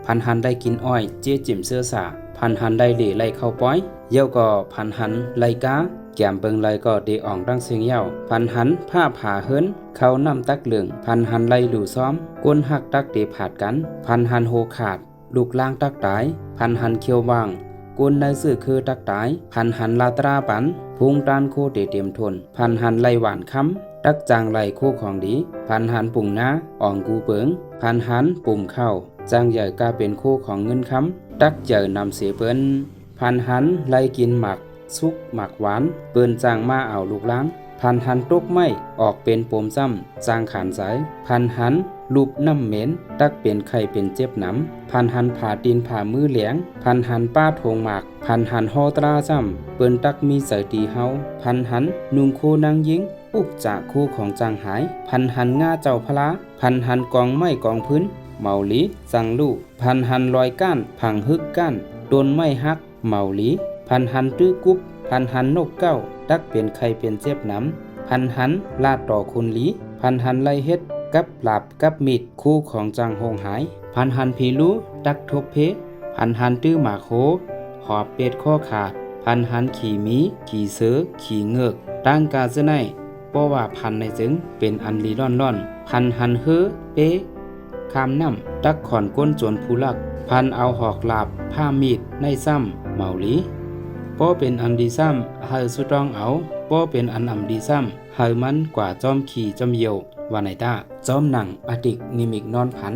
พันหันได้กินอ้อยเจี๊ยจิ่มเสื้อสาพันหันได้เหล่ไล่เข้าป้อยเยี่ยวก็พันหันไล่กาแก้มเบิงไล่ก็เดอ่องดังเสียงเย้าพันหันผ้าผ่าเฮินเขานำตักเหลืองพันหันไล่หลู่ซ้อมก้นหักตักเดผาดกันพันหันโหขาดลูกล่างตักตายพันหันเคียวบางกุนในสื่อคือตักตายพันหันลาตราปันพุงตานโคเตเตรียมทนพันหันไล่หวานค้ำตักจางไหลคู่ของดีพันหันปุ่งน้าอ่องกูเปิงพันหันปุ่มเข้าจางใหญ่กาเป็นคู่ของเงินค้ำตักเจอนำเสียเปิ้นพันหันไล่กินหมักซุกหมักหวานเปิ้นจางมาเอาลูกล้างพันหันตกไม้ออกเป็นปมซ้ำจางขานสายพันหันลูบน้ำเหม็นตักเป็นไข่เป็นเจ็บหนำพันหันผ่าตีนผ่ามือเหลียงพันหันป้าทงหมากพันหันฮอตราซ้ำเปิ้นตักมีใส่ตีเฮาพันหันนุงโคนางยิงอุกจากคู่ของจางหายพันหันง่าเจ้าพละพันหันกองไม้กองพื้นเมาหลีจังลูกพันหันลอยก้านผังฮึกก้านโดนไม้ฮักเมาหลีพันหันตื้อกุบพันหันนกเก้าตักเป็นไข่เป็นเจ็บหนำพันหันลาดต่อคุณหลีพันหันไล่เฮ็ดกับหลาบกับมีดคู่ของจางหงหายพันหันผีรู้ตักทบเพพันหันตื้อหมาโคหอบเป็ดข้อขาดพันหันขี่มีขี่เสือขี่เงือกตั้งกาเสไนเพราะว่าพันในจึงเป็นอันลีร่อนพันหันเฮอเป๊คามน้ำตักขอนก้นจวนผู้ลักพันเอาหอกหลาบผ้ามีดในซ้ำเมาหลีป้อเป็นอันดีซ้ำเฮาสุดรองเอาป้อเป็นอันอ่ำดีซ้ำเฮามันกว่าจอมขี่จอมเยียววาไนตาจอมหนังอติกนิมิกนอนผัน